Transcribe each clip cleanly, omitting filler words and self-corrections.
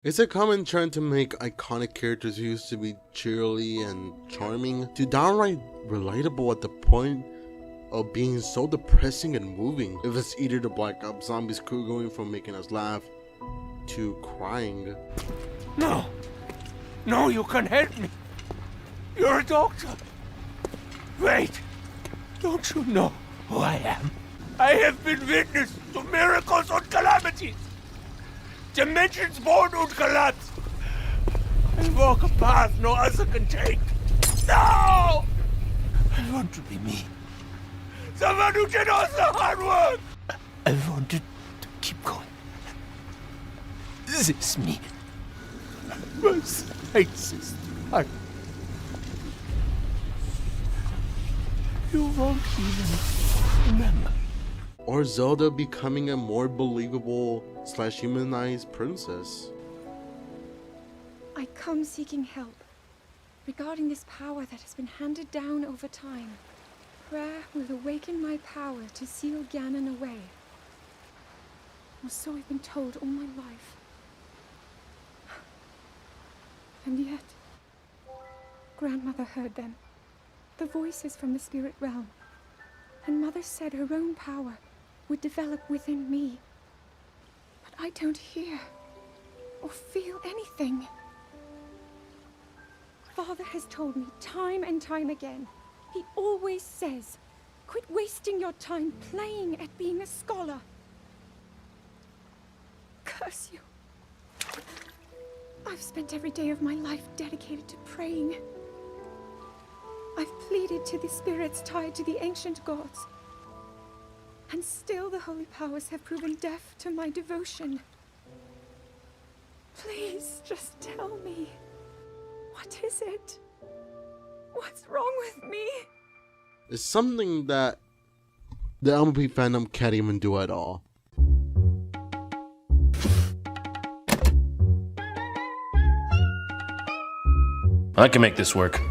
It's a common trend to make iconic characters who used to be cheerily and charming to downright relatable at the point of being so depressing and moving. If it's either the Black Ops Zombies crew going from making us laugh to crying. No! No, you can help me! You're a doctor! Wait! Don't you know who I am? I have been witness to miracles and calamities! Dimensions born and collapse! I walk a path no other can take! No! I want to be me. Someone who did all the hard work! I wanted to keep going. This is me. My slightest heart. You won't even remember. Or Zelda becoming a more believable / humanized princess. I come seeking help regarding this power that has been handed down over time. Prayer will awaken my power to seal Ganon away. Or so I've been told all my life. And yet, Grandmother heard them, the voices from the spirit realm, and Mother said her own power would develop within me. But I don't hear or feel anything. Father has told me time and time again, he always says, quit wasting your time playing at being a scholar. Curse you. I've spent every day of my life dedicated to praying. I've pleaded to the spirits tied to the ancient gods. And still the holy powers have proven deaf to my devotion. Please, just tell me. What is it? What's wrong with me? It's something that the MLP fandom can't even do at all. I can make this work.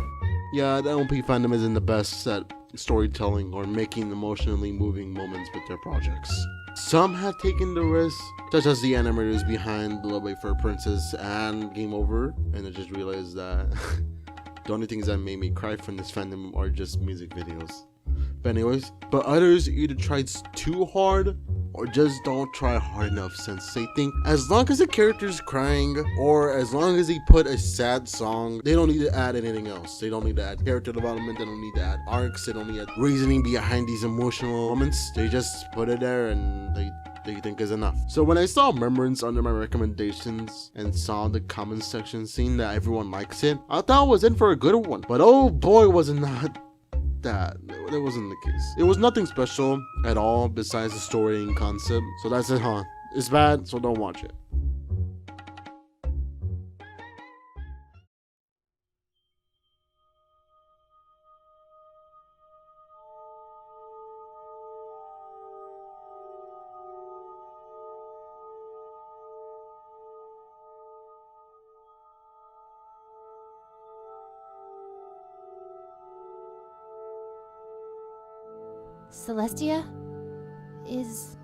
Yeah, the MLP fandom isn't the best at storytelling or making emotionally moving moments with their projects. Some have taken the risk, such as the animators behind Little Bay Fur Princess and Game Over, and I just realized that the only things that made me cry from this fandom are just music videos. But others either tried too hard or just don't try hard enough, since they think as long as the character's crying or as long as they put a sad song, they don't need to add anything else. They don't need to add character development, they don't need to add arcs, they don't need to add reasoning behind these emotional moments. They just put it there and they think is enough. So when I saw Remembrance under my recommendations and saw the comment section seeing that everyone likes it, I thought it was in for a good one. But oh boy, was it not that. It wasn't the case. It was nothing special at all besides the story and concept. So that's it, huh? It's bad, so don't watch it. Celestia? Is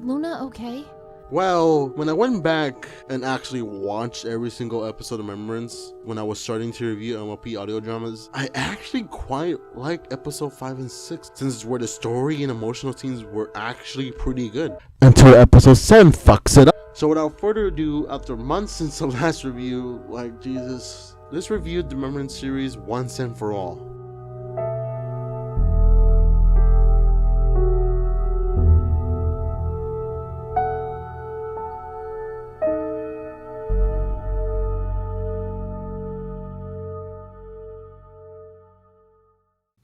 Luna okay? Well, when I went back and actually watched every single episode of Remembrance, when I was starting to review MLP audio dramas, I actually quite liked episode 5 and 6, since where the story and emotional scenes were actually pretty good. Until episode 7 fucks it up. So without further ado, after months since the last review, like Jesus, let's review the Remembrance series once and for all.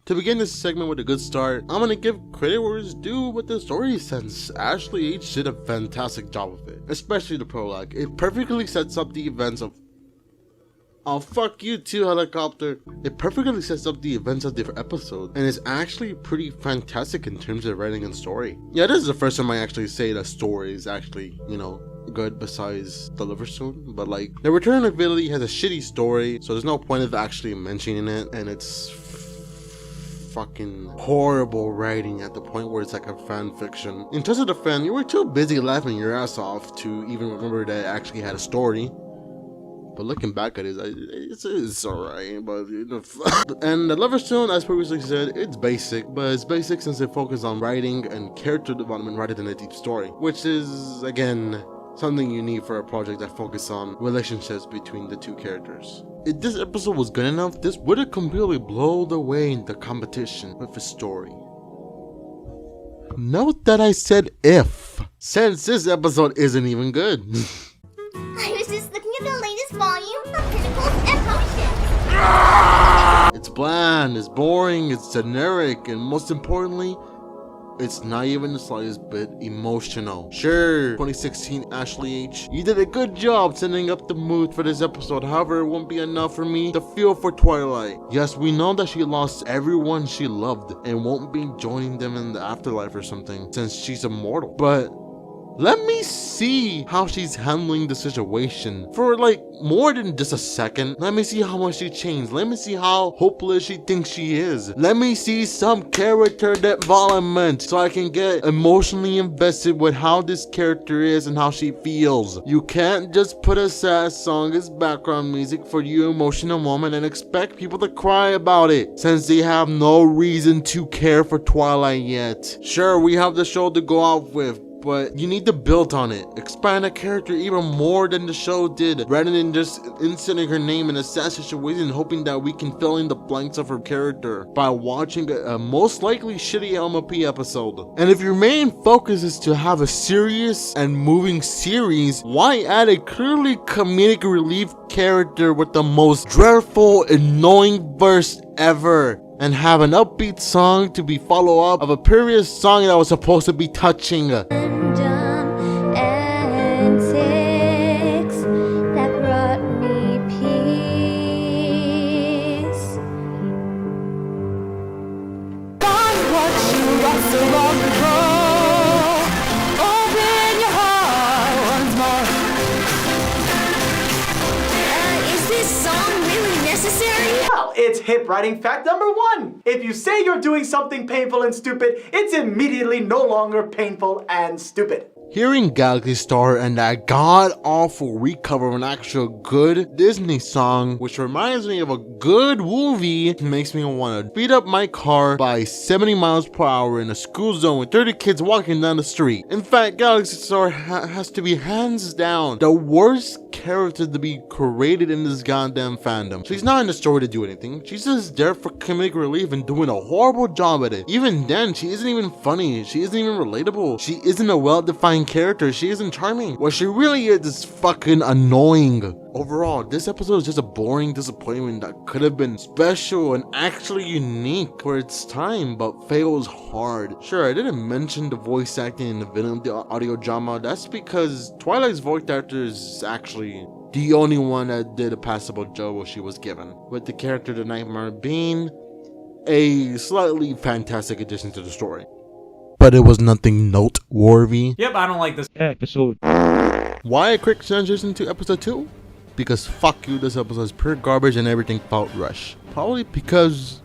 To begin this segment with a good start, I'm gonna give credit where it's due with the story sense. Ashley H did a fantastic job of it, especially the prologue. It perfectly sets up the events of... Oh, fuck you too, helicopter. It perfectly sets up the events of the episode, and is actually pretty fantastic in terms of writing and story. Yeah, this is the first time I actually say that story is actually, good besides Deliver Soon, but like, the Return of Ability has a shitty story, so there's no point of actually mentioning it, and it's fucking horrible writing at the point where it's like a fan fiction. In terms of the fan, you were too busy laughing your ass off to even remember that it actually had a story. But looking back at it, it's alright. But and the Lover's Tune, as previously said, it's basic, but it's basic since it focuses on writing and character development rather than a deep story, which is again something you need for a project that focuses on relationships between the two characters. If this episode was good enough, this would have completely blown away the competition with a story. Note that I said if, since this episode isn't even good. I was just looking at the latest volume of Pinnacles and Potions. It's bland, it's boring, it's generic, and most importantly, it's not even the slightest bit emotional. Sure, 2016 Ashley H, you did a good job setting up the mood for this episode. However, it won't be enough for me to feel for Twilight. Yes, we know that she lost everyone she loved and won't be joining them in the afterlife or something since she's immortal. But let me see how she's handling the situation for like more than just a second. Let me see how much she changed. Let me see how hopeless she thinks she is. Let me see some character development so I can get emotionally invested with how this character is and how she feels. You can't just put a sad song as background music for your emotional moment and expect people to cry about it since they have no reason to care for Twilight yet. Sure, we have the show to go off with, but you need to build on it. Expand a character even more than the show did, rather than just inserting her name in a sad situation and hoping that we can fill in the blanks of her character by watching a most likely shitty LMP episode. And if your main focus is to have a serious and moving series, why add a clearly comedic relief character with the most dreadful, annoying verse ever? And have an upbeat song to be follow-up of a previous song that was supposed to be touching. Fandom antics that brought me peace. Find what you lost so long ago. Open your heart once more. Is this song really necessary? Well, it's hip writing fact number 1. If you say you're doing something painful and stupid, it's immediately no longer painful and stupid. Hearing Galaxy Star and that god-awful recover of an actual good Disney song, which reminds me of a good movie, makes me want to speed up my car by 70 miles per hour in a school zone with 30 kids walking down the street. In fact, Galaxy Star has to be hands down the worst character to be created in this goddamn fandom. She's not in the story to do anything. She's just there for comedic relief and doing a horrible job at it. Even then, she isn't even funny. She isn't even relatable. She isn't a well-defined character. She isn't charming. What she really is fucking annoying. Overall, this episode is just a boring disappointment that could have been special and actually unique for its time, but fails hard. Sure, I didn't mention the voice acting in the villain of the audio drama. That's because Twilight's voice actor is actually the only one that did a passable job she was given, with the character the Nightmare being a slightly fantastic addition to the story. But it was nothing noteworthy. Yep, I don't like this episode. Why a quick transition to episode 2? Because fuck you, this episode is pure garbage and everything felt rushed. Probably because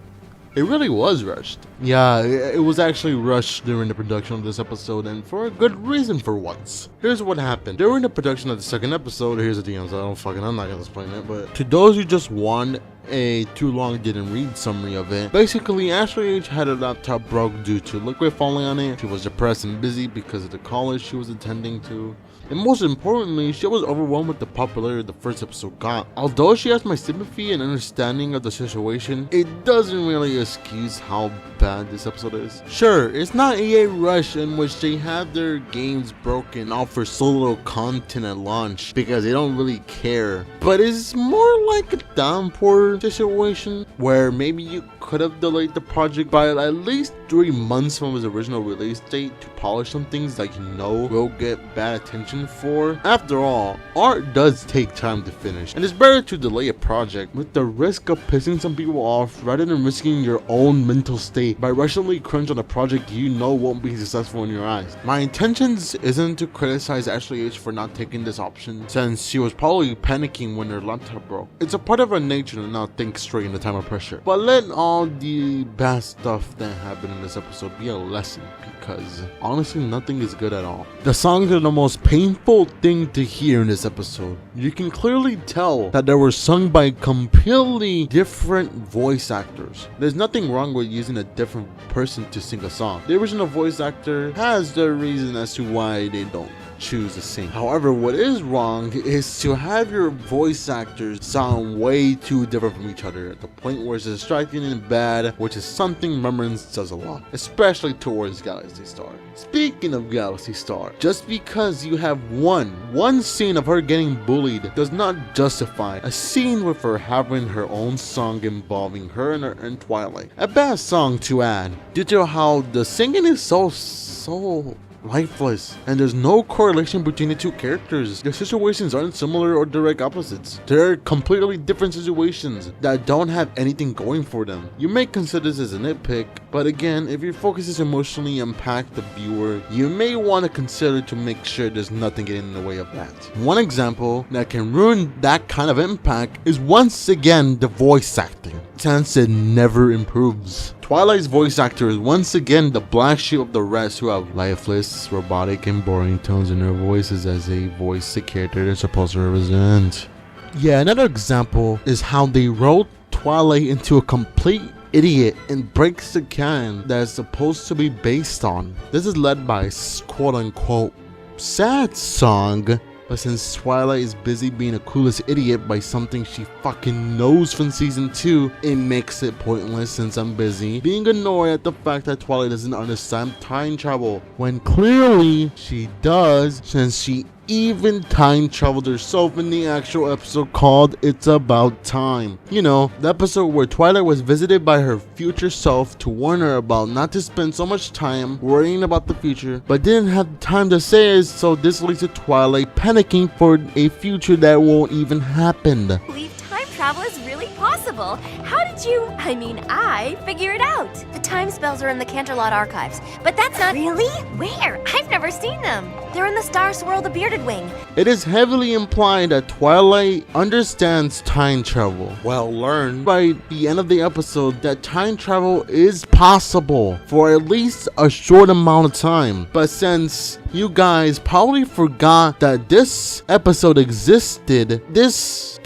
it really was rushed. Yeah, it was actually rushed during the production of this episode, and for a good reason for once. Here's what happened. During the production of the second episode, here's the DMs, I'm not gonna explain it, but to those who just want a too long didn't read summary of it, basically Ashley H had a laptop broke due to liquid falling on it. She was depressed and busy because of the college she was attending to. And most importantly, she was overwhelmed with the popularity the first episode got. Although she has my sympathy and understanding of the situation, it doesn't really excuse how bad this episode is. Sure, it's not EA Rush in which they have their games broken off for solo content at launch because they don't really care. But it's more like a downpour situation where maybe you could have delayed the project by at least 3 months from its original release date to polish some things that you know will get bad attention for. After all, art does take time to finish, and it's better to delay a project with the risk of pissing some people off rather than risking your own mental state by rushingly crunch on a project you know won't be successful in your eyes. My intentions isn't to criticize Ashley H for not taking this option, since she was probably panicking when her laptop broke. It's a part of her nature to not think straight in the time of pressure. But let all all the bad stuff that happened in this episode be a lesson, because honestly nothing is good at all. The songs are the most painful thing to hear in this episode. You can clearly tell that they were sung by completely different voice actors. There's nothing wrong with using a different person to sing a song. The original voice actor has their reason as to why they don't choose to sing. However, what is wrong is to have your voice actors sound way too different from each other at the point where it's distracting and bad, which is something Remembrance does a lot, especially towards Galaxy Star. Speaking of Galaxy Star, just because you have one scene of her getting bullied does not justify a scene with her having her own song involving her and Twilight. A bad song to add, due to how the singing is so lifeless, and there's no correlation between the two characters. Their situations aren't similar or direct opposites. They're completely different situations that don't have anything going for them. You may consider this as a nitpick, but again, if your focus is emotionally impact the viewer, you may want to consider to make sure there's nothing getting in the way of that. One example that can ruin that kind of impact is once again the voice acting, since it never improves. Twilight's voice actor is once again the black sheep of the rest, who have lifeless, robotic, and boring tones in their voices as they voice the character they're supposed to represent. Yeah, another example is how they wrote Twilight into a complete idiot and breaks the canon that is supposed to be based on. This is led by quote-unquote sad song, but since Twilight is busy being a clueless idiot by something she fucking knows from season 2, it makes it pointless since I'm busy being annoyed at the fact that Twilight doesn't understand time travel, when clearly she does, since she even time traveled herself in the actual episode called It's About Time. You know, the episode where Twilight was visited by her future self to warn her about not to spend so much time worrying about the future, but didn't have time to say it, so this leads to Twilight panicking for a future that won't even happen. Believe time travel is really possible. How did you? I figure it out. The time spells are in the Canterlot archives, but that's not really. Where? I've never seen them. They're in the Star Swirl, the Bearded Wing. It is heavily implied that Twilight understands time travel. Well, learn by the end of the episode that time travel is possible for at least a short amount of time. But since you guys probably forgot that this episode existed, this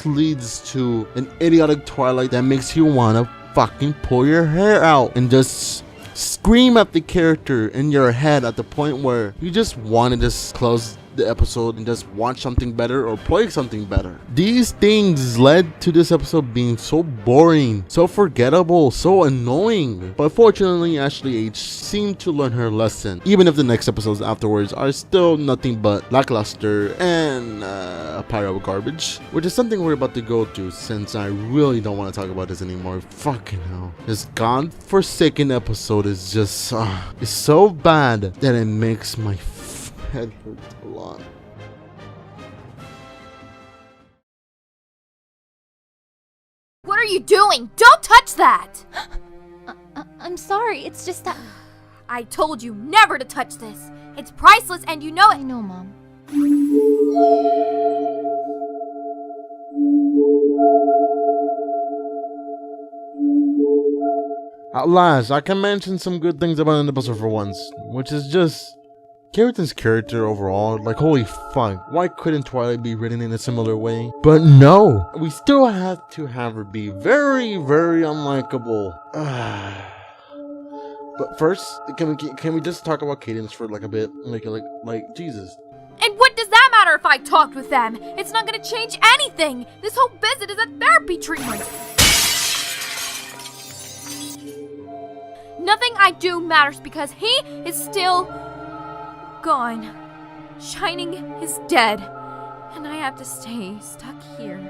leads to an idiotic Twilight that makes you wanna fucking pull your hair out and just scream at the character in your head at the point where you just want to just close the episode and just watch something better or play something better. These things led to this episode being so boring, so forgettable, so annoying. But fortunately, Ashley H seemed to learn her lesson, even if the next episodes afterwards are still nothing but lackluster and a pile of garbage, which is something we're about to go through since I really don't want to talk about this anymore. Fucking hell. This godforsaken episode is just it's so bad that it makes my head hurt a lot. What are you doing? Don't touch that! I'm sorry, it's just that... I told you never to touch this. It's priceless and you know I it. know, Mom. At last, I can mention some good things about an episode for once, which is just Keratin's character overall. Like, holy fuck, why couldn't Twilight be written in a similar way? But no, we still have to have her be very, very unlikable. But first, can we just talk about Cadence for like a bit? Like Jesus. And what does that matter if I talked with them? It's not gonna change anything. This whole visit is a therapy treatment. Nothing I do matters because he is still gone. Shining is dead. And I have to stay stuck here.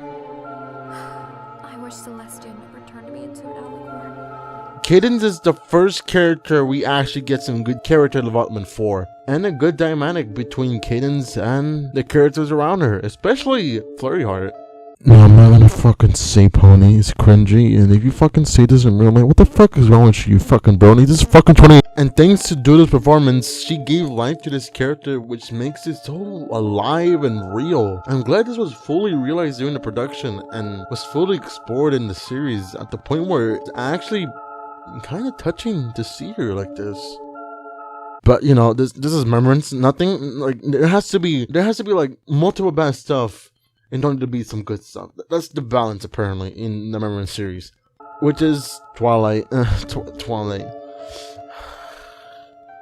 I wish Celestia never turned me into an alicorn. Cadence is the first character we actually get some good character development for, and a good dynamic between Cadence and the characters around her, especially Flurry Heart. No, I'm not gonna fucking say pony. It's cringy. And if you fucking say this in real life, what the fuck is wrong with you, fucking brony? This is fucking 20. And thanks to Duda's performance, she gave life to this character, which makes it so alive and real. I'm glad this was fully realized during the production and was fully explored in the series at the point where it's actually kind of touching to see her like this. But you know, this is Remembrance. Nothing like there has to be like multiple bad stuff in order to be some good stuff. That's the balance apparently in the Remembrance series, which is Twilight. Twilight.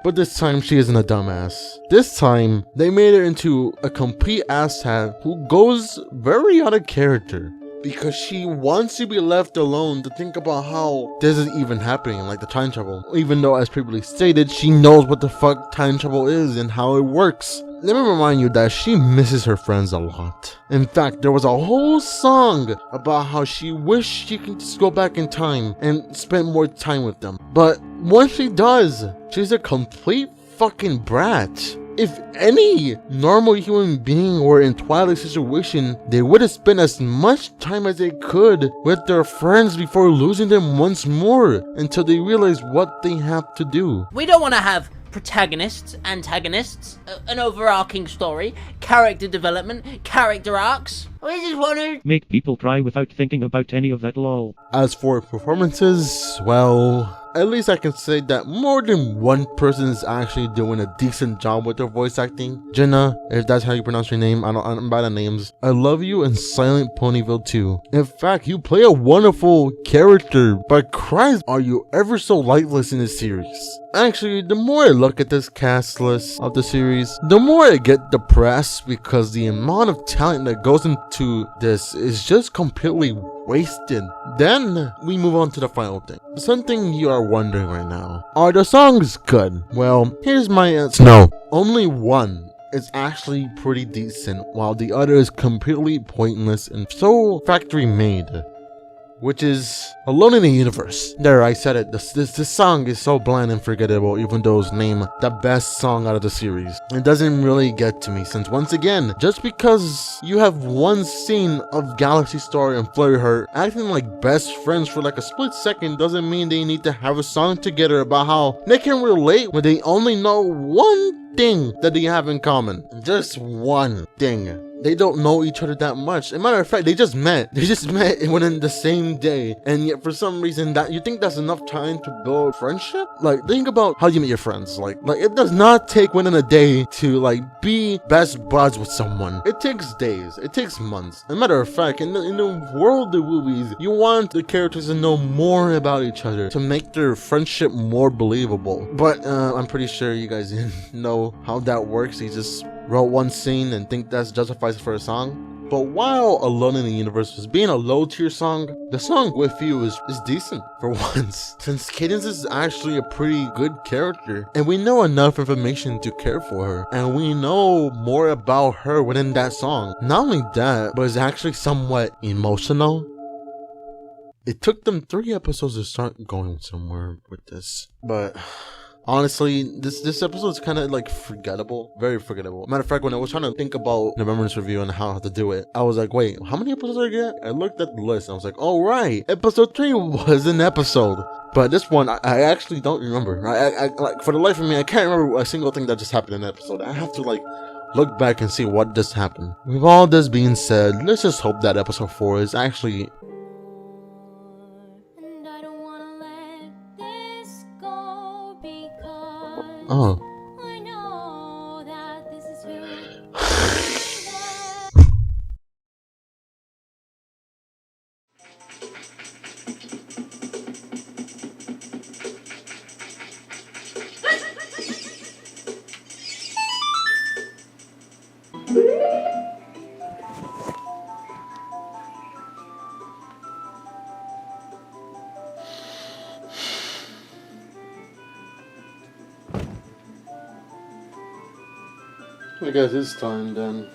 But this time she isn't a dumbass. This time they made her into a complete asshat who goes very out of character. Because she wants to be left alone to think about how this is even happening, like the time travel. Even though, as previously stated, she knows what the fuck time travel is and how it works. Let me remind you that she misses her friends a lot. In fact, there was a whole song about how she wished she could just go back in time and spend more time with them. But once she does, she's a complete fucking brat. If any normal human being were in Twilight's situation, they would have spent as much time as they could with their friends before losing them once more until they realize what they have to do. We don't want to have protagonists, antagonists, an overarching story, character development, character arcs. We just want to make people cry without thinking about any of that lol. As for performances, well, at least I can say that more than one person is actually doing a decent job with their voice acting. Jenna, if that's how you pronounce your name, I'm bad at names. I love you in Silent Ponyville too. In fact, you play a wonderful character, but Christ, are you ever so lifeless in this series? Actually, the more I look at this cast list of the series, the more I get depressed because the amount of talent that goes into this is just completely wasted. Then we move on to the final thing. Something you are wondering right now. Are the songs good? Well, here's my answer. No. Only one is actually pretty decent, while the other is completely pointless and so factory made. Which is Alone in the Universe. There, I said it. This song is so bland and forgettable, even though it's named the best song out of the series. It doesn't really get to me, since once again, just because you have one scene of Galaxy Star and Flurry Heart acting like best friends for like a split second doesn't mean they need to have a song together about how they can relate when they only know one thing that they have in common. Just one thing. They don't know each other that much. As a matter of fact, they just met within the same day, and yet for some reason that you think that's enough time to build friendship. Like, think about how you meet your friends. Like it does not take within a day to like be best buds with someone. It takes days. It takes months. As a matter of fact, in the world of movies, you want the characters to know more about each other to make their friendship more believable. But I'm pretty sure you guys didn't know how that works. You just wrote one scene and think that justifies for a song. But while Alone in the Universe was being a low tier song, the song With You is decent for once, since Cadence is actually a pretty good character and we know enough information to care for her, and we know more about her within that song. Not only that, but it's actually somewhat emotional. It took them 3 episodes to start going somewhere with this, but honestly, this episode is kind of like forgettable, very forgettable. Matter of fact, when I was trying to think about the Remembrance review and how to do it, I was like, wait, how many episodes did I get? I looked at the list and I was like, oh right, episode 3 was an episode. But this one, I actually don't remember. I like, for the life of me, I can't remember a single thing that just happened in the episode. I have to like look back and see what just happened. With all this being said, let's just hope that episode 4 is actually oh. I know that this is who I guess it's time then.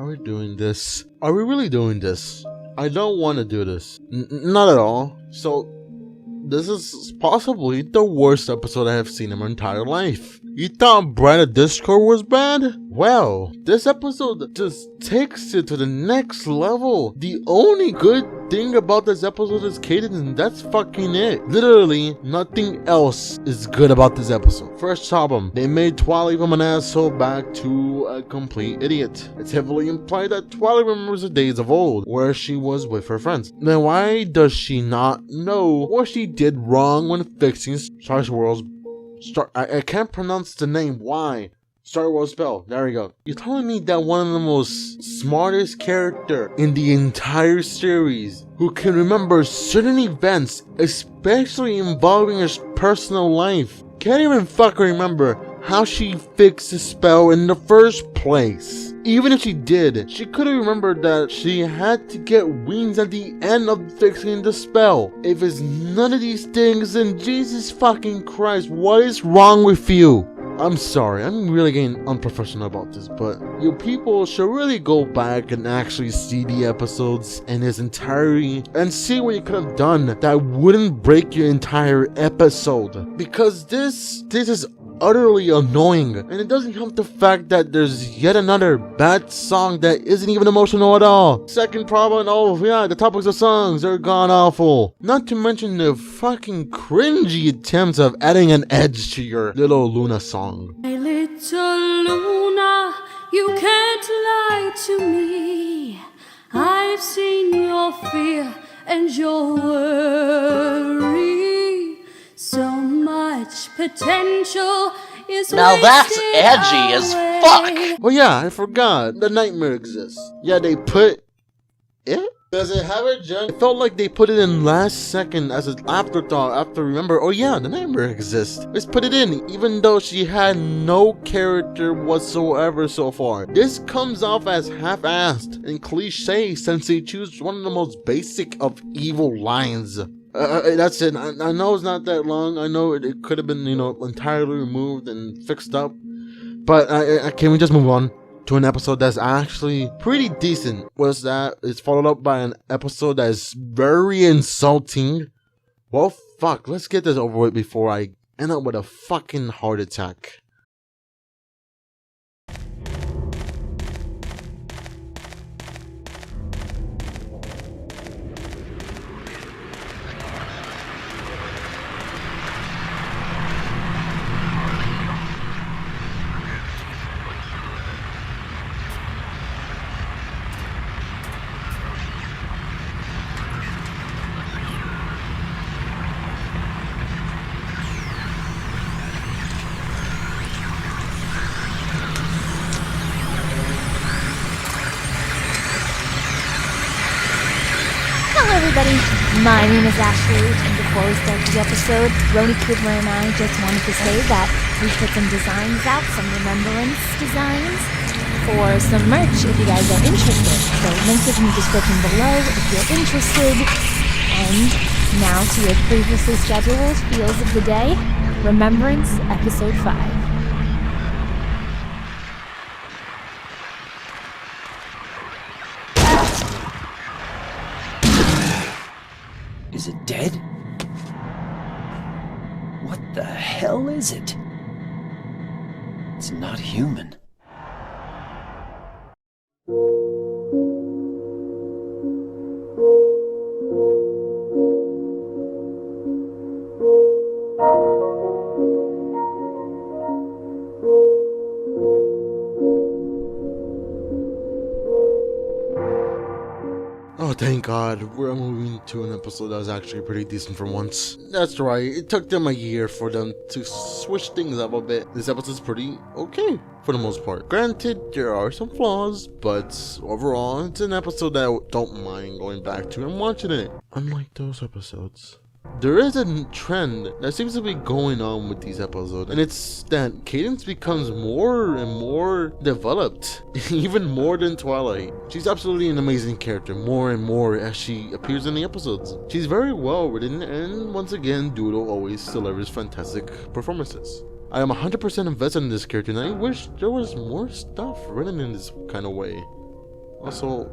Are we doing this? Are we really doing this? I don't want to do this. Not at all. So, this is possibly the worst episode I have seen in my entire life. You thought Bride of Discord was bad? Well, this episode just takes it to the next level. The only good thing about this episode is cadence, and that's fucking it. Literally, nothing else is good about this episode. First problem, they made Twilight from an asshole back to a complete idiot. It's heavily implied that Twilight remembers the days of old, where she was with her friends. Then why does she not know what she did wrong when fixing Star Wars? I can't pronounce the name. Why? Star Wars spell. There we go. You're telling me that one of the most smartest character in the entire series, who can remember certain events, especially involving his personal life, can't even fucking remember how she fixed the spell in the first place? Even if she did, she could have remembered that she had to get wings at the end of fixing the spell. If it's none of these things, then Jesus fucking Christ, what is wrong with you? I'm sorry, I'm really getting unprofessional about this, but you people should really go back and actually see the episodes in its entirety and see what you could have done that wouldn't break your entire episode. Because this is utterly annoying, and it doesn't help the fact that there's yet another bad song that isn't even emotional at all. Second problem, oh yeah, the topics of songs are gone awful. Not to mention the fucking cringy attempts of adding an edge to your little Luna song. My little Luna, you can't lie to me. I've seen your fear and your worry. So much potential is Now that's edgy as fuck! Oh yeah, I forgot. The nightmare exists. Yeah, they put it? Does it have a junk? It felt like they put it in last second as an afterthought after remember, oh yeah, the nightmare exists. Let's put it in, even though she had no character whatsoever so far. This comes off as half-assed and cliche since they choose one of the most basic of evil lines. That's it. I know it's not that long. I know it could have been, entirely removed and fixed up. But can we just move on to an episode that's actually pretty decent? Was that it's followed up by an episode that is very insulting. Well, fuck. Let's get this over with before I end up with a fucking heart attack. Hello everybody, my name is Ashley, and before we start the episode, Roni Kudler and I just wanted to say that we put some designs out, some Remembrance designs, for some merch if you guys are interested. So links in the description below if you're interested. And now to your previously scheduled feels of the day, Remembrance Episode 5. Is it dead? What the hell is it? It's not human. Oh, thank God, we're moving to an episode that was actually pretty decent for once. That's right, it took them a year for them to switch things up a bit. This episode's pretty okay, for the most part. Granted, there are some flaws, but overall, it's an episode that I don't mind going back to and watching it. Unlike those episodes. There is a trend that seems to be going on with these episodes, and it's that Cadence becomes more and more developed, even more than Twilight. She's absolutely an amazing character, more and more as she appears in the episodes. She's very well written, and once again, Doodle always delivers fantastic performances. I am 100% invested in this character, and I wish there was more stuff written in this kind of way. Also,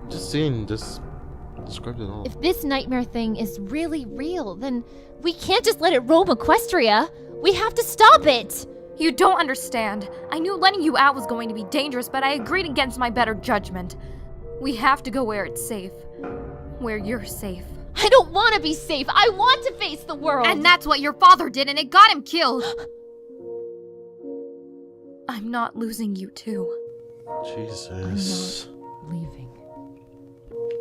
just seeing this described it all. If this nightmare thing is really real, then we can't just let it roam Equestria. We have to stop it. You don't understand. I knew letting you out was going to be dangerous, but I agreed against my better judgment. We have to go where it's safe. Where you're safe. I don't want to be safe. I want to face the world. And that's what your father did, and it got him killed. I'm not losing you too. Jesus. I'm not leaving.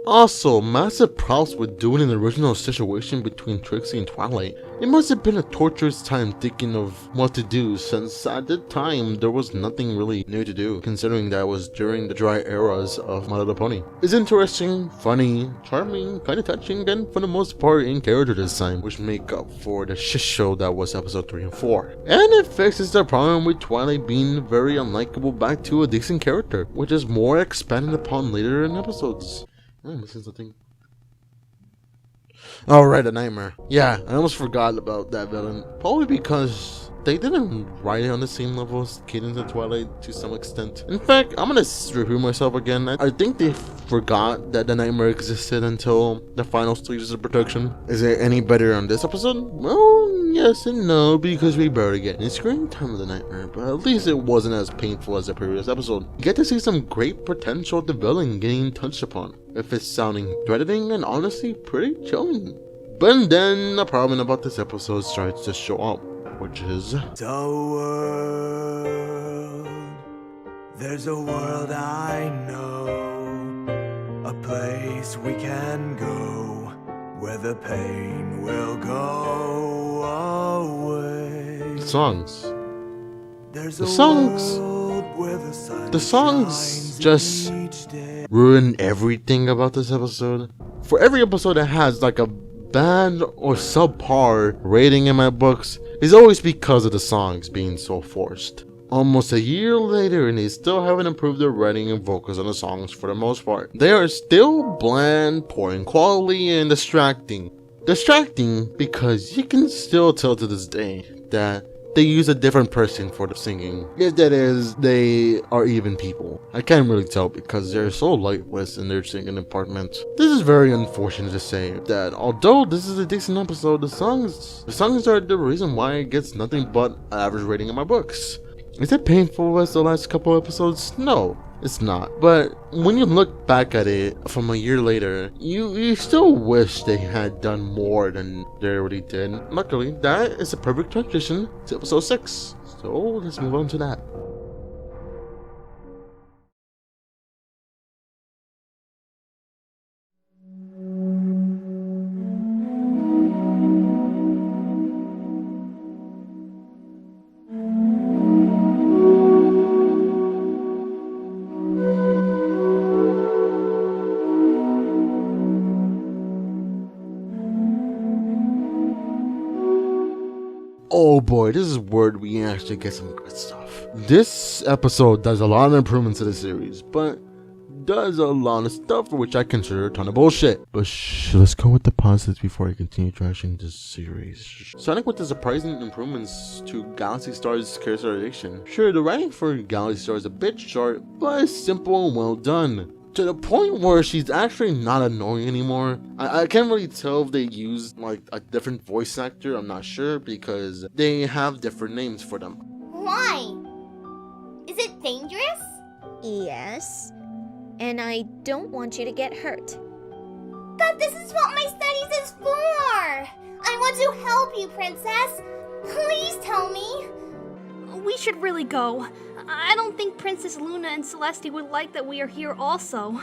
Also, massive props with doing an original situation between Trixie and Twilight. It must have been a torturous time thinking of what to do, since at the time there was nothing really new to do, considering that it was during the dry eras of My Little Pony. It's interesting, funny, charming, kinda touching, and for the most part in character design, which make up for the shit show that was episode 3 and 4. And it fixes the problem with Twilight being very unlikable back to a decent character, which is more expanded upon later in episodes. I'm missing something. Oh, right, a nightmare. Yeah, I almost forgot about that villain. Probably because they didn't write it on the same level as Cadence and Twilight to some extent. In fact, I'm gonna repeat myself again. I think they forgot that the nightmare existed until the final stages of production. Is it any better on this episode? Well, yes and no, because we barely get any screen time of the nightmare, but at least it wasn't as painful as the previous episode. You get to see some great potential of the villain getting touched upon, if it's sounding threatening and honestly pretty chilling. But then the problem about this episode starts to show up, which is The world, there's a world I know, a place we can go, where the pain will go away. the songs. There's The a songs. world where the sun The songs shines just each day. ruin everything about this episode. For every episode that has like a bad or subpar rating in my books, is always because of the songs being so forced. Almost a year later and they still haven't improved their writing and vocals on the songs for the most part. They are still bland, poor in quality, and distracting. Distracting because you can still tell to this day that they use a different person for the singing. If that is, they are even people. I can't really tell because they're so lightless in their singing department. This is very unfortunate to say that although this is a decent episode, the songs are the reason why it gets nothing but an average rating in my books. Is it painful as the last couple episodes? No, it's not. But when you look back at it from a year later, you still wish they had done more than they already did. Luckily, that is a perfect transition to episode 6. So let's move on to that. Oh boy, this is where we actually get some good stuff. This episode does a lot of improvements to the series, but does a lot of stuff for which I consider a ton of bullshit. But let's go with the positives before I continue trashing this series. Starting with the surprising improvements to Galaxy Star's characterization. Sure, the writing for Galaxy Star is a bit short, but it's simple and well done. To the point where she's actually not annoying anymore. I can't really tell if they use like a different voice actor, I'm not sure, because they have different names for them. Why? Is it dangerous? Yes. And I don't want you to get hurt. But this is what my studies is for! I want to help you, Princess! Please tell me! We should really go. I don't think Princess Luna and Celeste would like that we are here also.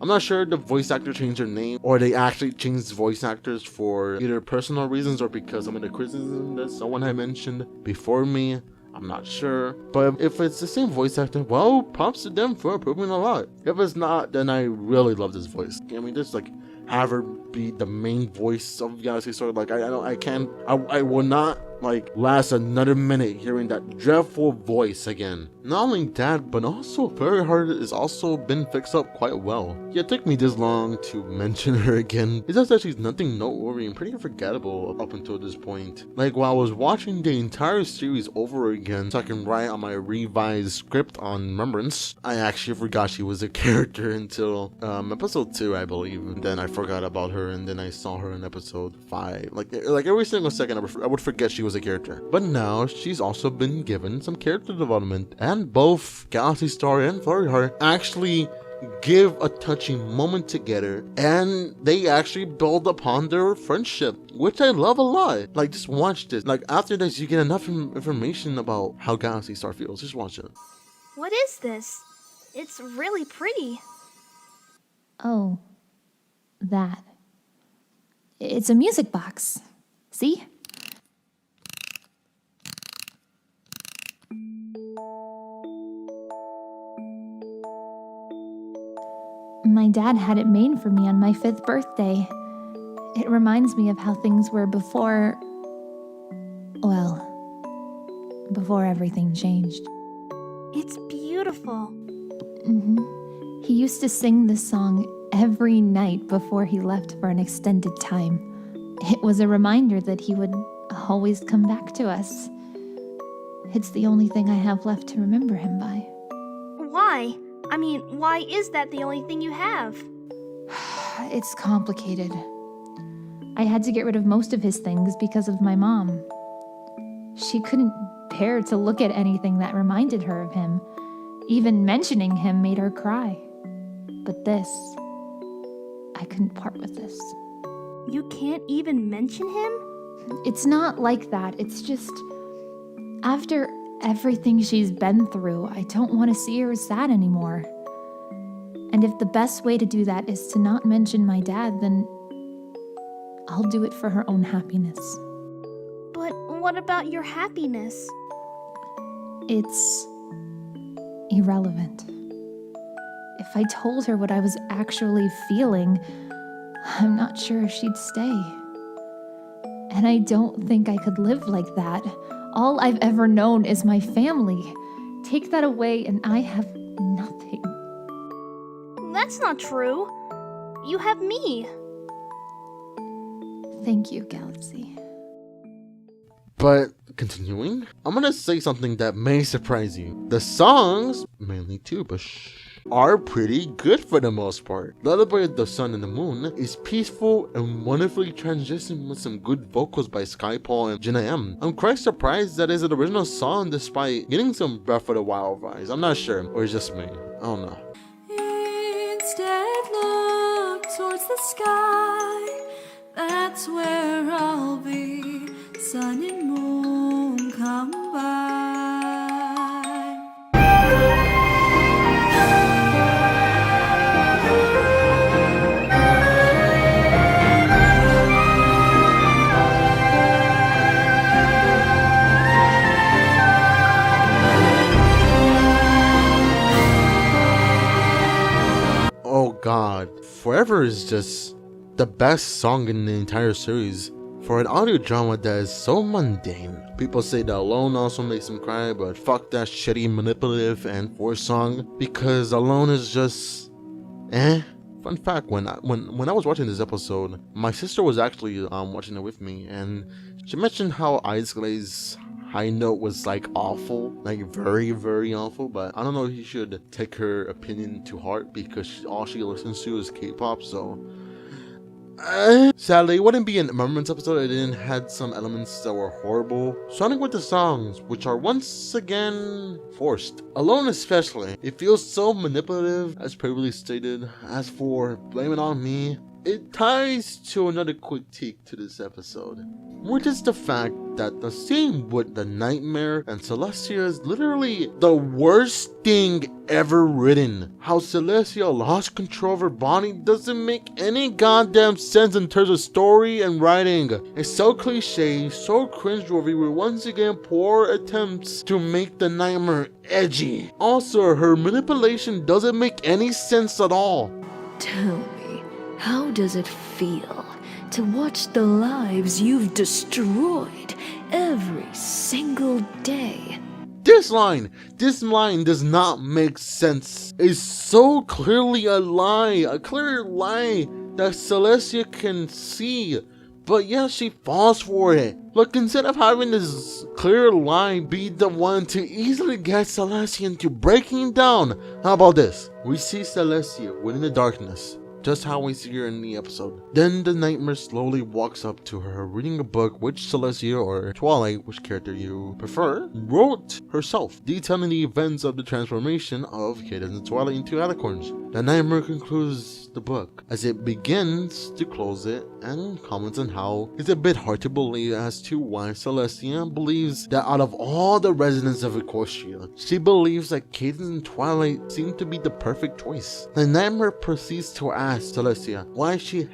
I'm not sure if the voice actor changed their name or they actually changed voice actors for either personal reasons or because some of the criticism that someone had mentioned before me. I'm not sure. But if it's the same voice actor, well, props to them for improving a lot. If it's not, then I really love this voice. I mean, just like have her be the main voice of Galaxy Star. Like I will not like last another minute hearing that dreadful voice again. Not only that, but also Fairy Heart is also been fixed up quite well. Yeah, it took me this long to mention her again. It's just that she's nothing noteworthy and pretty forgettable up until this point. Like while I was watching the entire series over again so I can write on my revised script on Remembrance, I actually forgot she was a character until episode 2, I believe. And then I forgot about her, and then I saw her in episode 5. Like every single second I would forget she was a character. But now she's also been given some character development, and both Galaxy Star and Fairy Heart actually give a touching moment together, and they actually build upon their friendship, which I love a lot. Like, just watch this. Like, after this, you get enough information about how Galaxy Star feels. Just watch it. What is this? It's really pretty. Oh, that. It's a music box. See? My dad had it made for me on my 5th birthday. It reminds me of how things were before... well, before everything changed. It's beautiful. He used to sing this song every night before he left for an extended time. It was a reminder that he would always come back to us. It's the only thing I have left to remember him by. Why? I mean, why is that the only thing you have? It's complicated. I had to get rid of most of his things because of my mom. She couldn't bear to look at anything that reminded her of him. Even mentioning him made her cry. But this, I couldn't part with this. You can't even mention him? It's not like that. It's just, after everything she's been through, I don't want to see her sad anymore. And if the best way to do that is to not mention my dad, then I'll do it for her own happiness. But what about your happiness? It's irrelevant. If I told her what I was actually feeling, I'm not sure if she'd stay. And I don't think I could live like that. All I've ever known is my family. Take that away and I have nothing. That's not true. You have me. Thank you, Galaxy. But continuing, I'm gonna say something that may surprise you. The songs, mainly two, but are pretty good for the most part. Lullaby of the Sun and the Moon is peaceful and wonderfully transitioned with some good vocals by Skypaw and Jenna M. I'm quite surprised that it's an original song despite getting some Breath of the Wild vibes. I'm not sure, or it's just me. I don't know. Instead, look towards the sky. That's where I'll be. Sun and moon come by. Oh god, Forever is just the best song in the entire series. For an audio drama that is so mundane. People say that Alone also makes them cry, but fuck that shitty, manipulative, and forced song, because Alone is just Fun fact, when I was watching this episode, my sister was actually watching it with me, and she mentioned how Eyes Glaze's high note was like awful, like very, very awful, but I don't know if you should take her opinion to heart because all she listens to is K-pop, so sadly, it wouldn't be an Remembrance episode if it didn't had some elements that were horrible. Starting with the songs, which are once again forced. Alone especially, it feels so manipulative, as previously stated. As for Blame It On Me, it ties to another critique to this episode, which is the fact that the scene with the Nightmare and Celestia is literally the worst thing ever written. How Celestia lost control of her body doesn't make any goddamn sense in terms of story and writing. It's so cliche, so cringeworthy with once again poor attempts to make the Nightmare edgy. Also, her manipulation doesn't make any sense at all. Tell me, how does it feel to watch the lives you've destroyed every single day. This line does not make sense. It's so clearly a clear lie that Celestia can see, but yet she falls for it. Look, instead of having this clear lie be the one to easily get Celestia into breaking down, how about this? We see Celestia within the darkness, just how we see her in the episode. Then the nightmare slowly walks up to her, reading a book which Celestia, or Twilight, which character you prefer, wrote herself, detailing the events of the transformation of Cadence and Twilight into alicorns. The nightmare concludes the book as it begins to close it and comments on how it's a bit hard to believe as to why Celestia believes that out of all the residents of Equestria, she believes that Cadence and Twilight seem to be the perfect choice. The nightmare proceeds to ask Celestia why she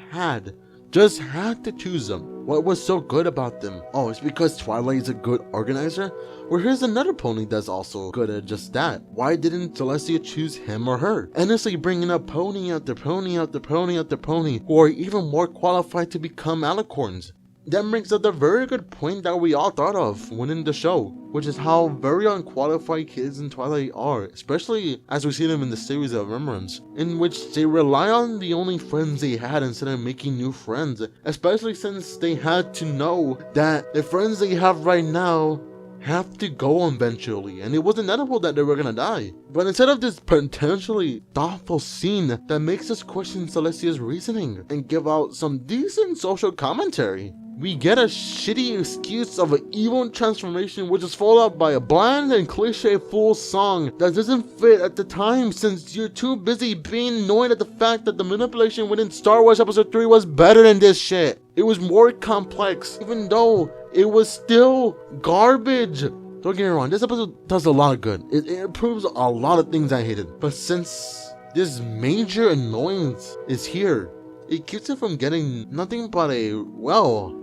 just had to choose them. What was so good about them? Oh, it's because Twilight is a good organizer? Well, here's another pony that's also good at just that. Why didn't Celestia choose him or her? Endlessly bringing up pony after pony after pony after pony who are even more qualified to become alicorns. That brings up the very good point that we all thought of when in the show, which is how very unqualified kids in Twilight are, especially as we see them in the series of Remembrance, in which they rely on the only friends they had instead of making new friends, especially since they had to know that the friends they have right now have to go eventually, and it was inevitable that they were gonna die. But instead of this potentially thoughtful scene that makes us question Celestia's reasoning and give out some decent social commentary, we get a shitty excuse of an evil transformation which is followed by a bland and cliche full song that doesn't fit at the time since you're too busy being annoyed at the fact that the manipulation within Star Wars Episode 3 was better than this shit. It was more complex, even though it was still garbage. Don't get me wrong, this episode does a lot of good. It improves a lot of things I hated. But since this major annoyance is here, it keeps it from getting nothing but a, well,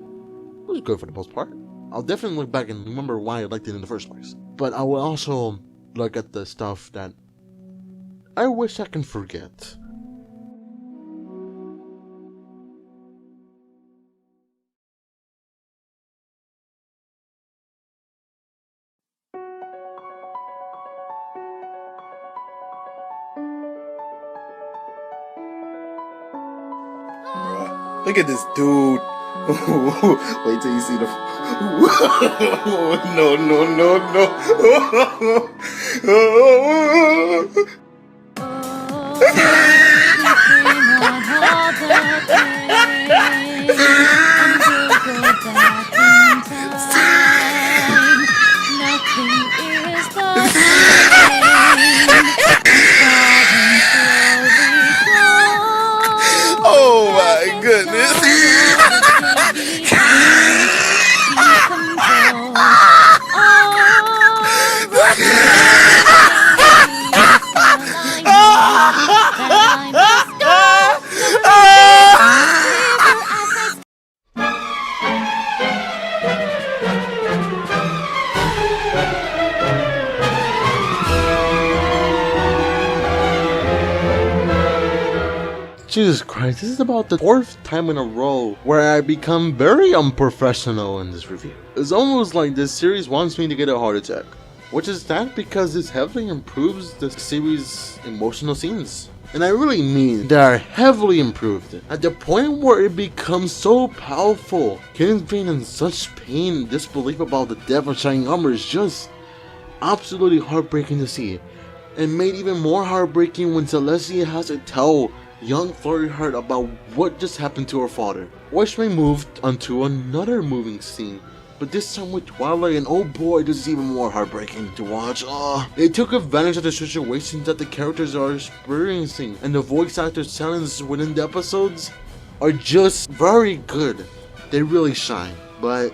it was good for the most part. I'll definitely look back and remember why I liked it in the first place. But I will also look at the stuff that I wish I can forget. Look at this dude. Wait till you see the. No, no, no, no. Oh my goodness. Jesus Christ, this is about the 4th time in a row where I become very unprofessional in this review. It's almost like this series wants me to get a heart attack, which is sad because this heavily improves the series' emotional scenes. And I really mean they are heavily improved, at the point where it becomes so powerful. Cadence being in such pain and disbelief about the death of Shining Armor is just absolutely heartbreaking to see, and made even more heartbreaking when Celestia has to tell young Flurry Heart about what just happened to her father. Which we moved onto another moving scene, but this time with Twilight, and oh boy, this is even more heartbreaking to watch. They took advantage of the situations that the characters are experiencing, and the voice actors' talents within the episodes are just very good. They really shine, but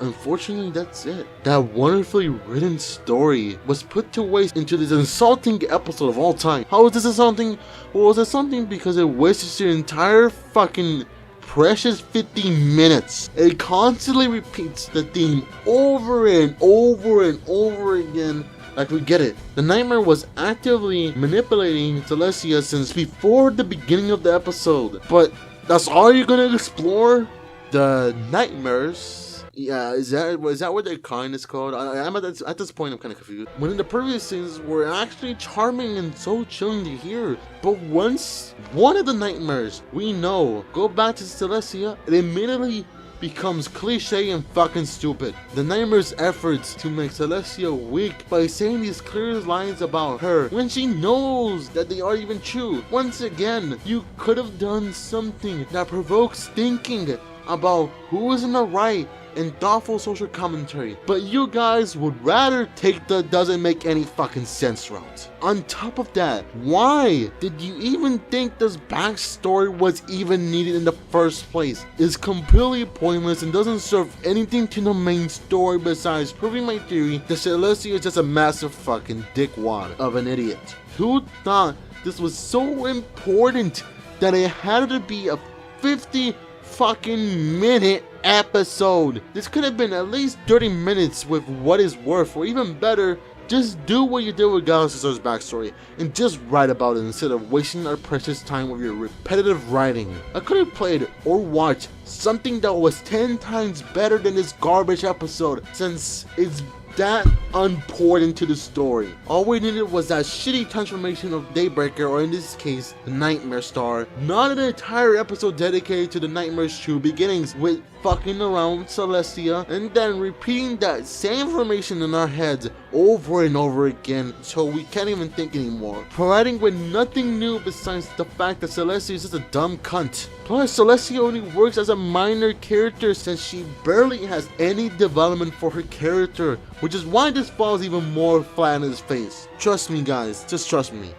unfortunately, that's it. That wonderfully written story was put to waste into this insulting episode of all time. How is this insulting? Well, it's insulting because it wastes your entire fucking precious 50 minutes. It constantly repeats the theme over and over and over again. Like, we get it. The nightmare was actively manipulating Celestia since before the beginning of the episode. But that's all you're gonna explore? The nightmares Yeah, is that what their kind is called? I'm at this point I'm kind of confused. When in the previous scenes were actually charming and so chilling to hear, but once one of the nightmares we know go back to Celestia, it immediately becomes cliche and fucking stupid. The nightmare's efforts to make Celestia weak by saying these clear lines about her when she knows that they aren't even true. Once again, you could have done something that provokes thinking about who is in the right and thoughtful social commentary, but you guys would rather take the doesn't make any fucking sense route. On top of that, why did you even think this backstory was even needed in the first place? It's completely pointless and doesn't serve anything to the main story besides proving my theory that Celestia is just a massive fucking dickwad of an idiot. Who thought this was so important that it had to be a 50 fucking minute episode? This could have been at least 30 minutes with what is worth, or even better, just do what you did with Galaxy's backstory and just write about it instead of wasting our precious time with your repetitive writing. I could have played or watched something that was 10 times better than this garbage episode, since it's that unimportant to the story. All we needed was that shitty transformation of Daybreaker, or in this case, the Nightmare Star. Not an entire episode dedicated to the Nightmare's true beginnings, with fucking around with Celestia and then repeating that same information in our heads over and over again until we can't even think anymore, providing with nothing new besides the fact that Celestia is just a dumb cunt. Plus, Celestia only works as a minor character since she barely has any development for her character, which is why this falls even more flat in his face. Trust me guys, just trust me.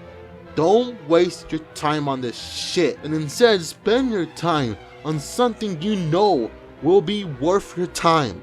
Don't waste your time on this shit, and instead spend your time on something you know will be worth your time.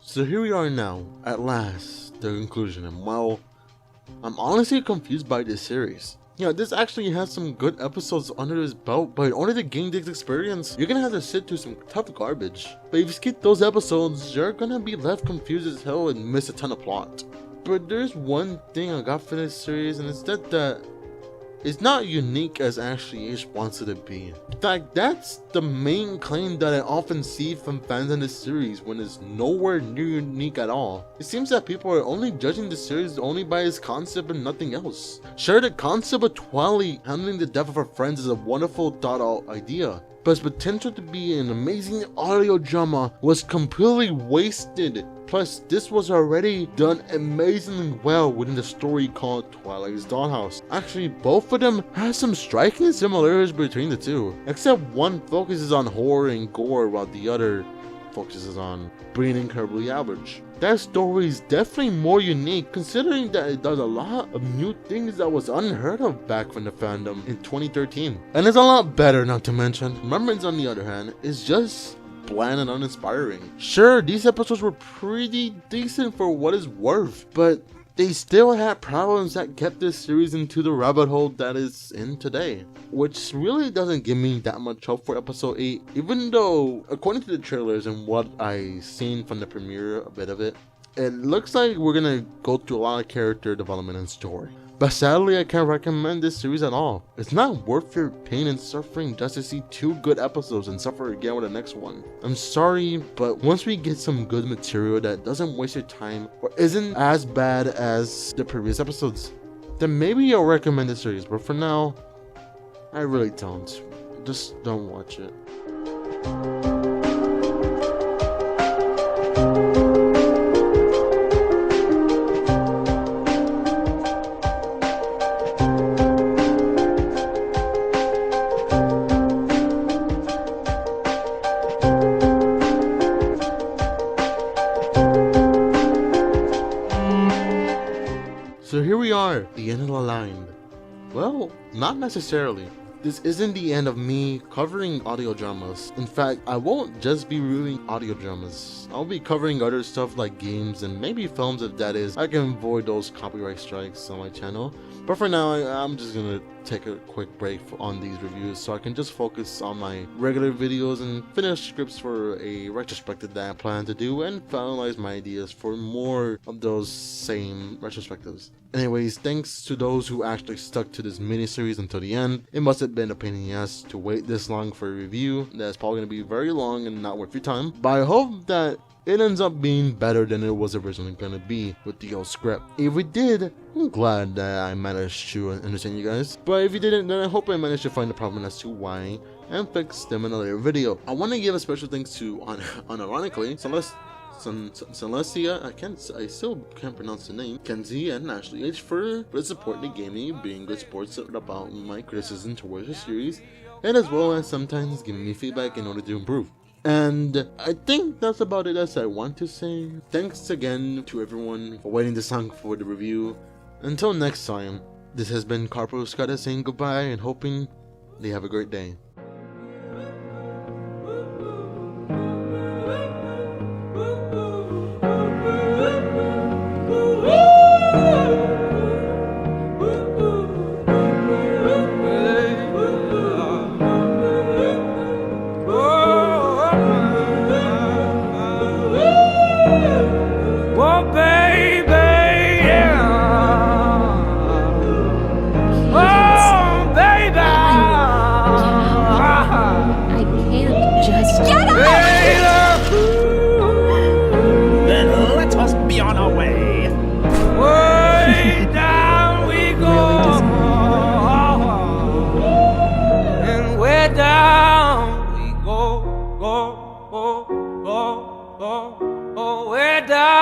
So here we are now, at last, the conclusion, and well, I'm honestly confused by this series. Yeah, this actually has some good episodes under his belt, but in order to gain this experience, you're gonna have to sit through some tough garbage. But if you skip those episodes, you're gonna be left confused as hell and miss a ton of plot. But there's one thing I got for this series, and it's that it's not unique as Ashley H wants it to be. In fact, that's the main claim that I often see from fans in this series, when it's nowhere near unique at all. It seems that people are only judging the series only by its concept and nothing else. Sure, the concept of Twilight handling the death of her friends is a wonderful thought out idea, but its potential to be an amazing audio drama was completely wasted. Plus, this was already done amazingly well within the story called Twilight's Dollhouse. Actually, both of them have some striking similarities between the two, except one focuses on horror and gore while the other focuses on being incredibly average. That story is definitely more unique, considering that it does a lot of new things that was unheard of back from the fandom in 2013. And it's a lot better, not to mention. Remembrance, on the other hand, is just bland and uninspiring. Sure, these episodes were pretty decent for what it's worth, but they still had problems that kept this series into the rabbit hole that it's in today, which really doesn't give me that much hope for episode 8, even though, according to the trailers and what I seen from the premiere, a bit of it, it looks like we're gonna go through a lot of character development and story. But sadly, I can't recommend this series at all. It's not worth your pain and suffering just to see 2 good episodes and suffer again with the next one. I'm sorry, but once we get some good material that doesn't waste your time or isn't as bad as the previous episodes, then maybe I'll recommend the series. But for now, I really don't. Just don't watch it. So here we are, the end of the line. Well, not necessarily. this isn't the end of me covering audio dramas. In fact, I won't just be reviewing audio dramas. I'll be covering other stuff like games and maybe films if that is. I can avoid those copyright strikes on my channel. But for now, I'm just gonna take a quick break on these reviews so I can just focus on my regular videos and finish scripts for a retrospective that I plan to do and finalize my ideas for more of those same retrospectives. Anyways, thanks to those who actually stuck to this miniseries until the end. It must have been a pain in the ass to wait this long for a review. That's probably going to be very long and not worth your time. But I hope that it ends up being better than it was originally going to be with the old script. If we did, I'm glad that I managed to understand you guys. But if you didn't, then I hope I managed to find the problem as to why and fix them in a later video. I want to give a special thanks to, unironically, Celestia, I still can't pronounce the name, Kenzie and Ashley H for the support they gave me, being good sports about my criticism towards the series, and as well as sometimes giving me feedback in order to improve. And I think that's about it as I want to say. Thanks again to everyone for waiting this long for the review. Until next time, this has been Carpo Scott saying goodbye and hoping they have a great day. We're down.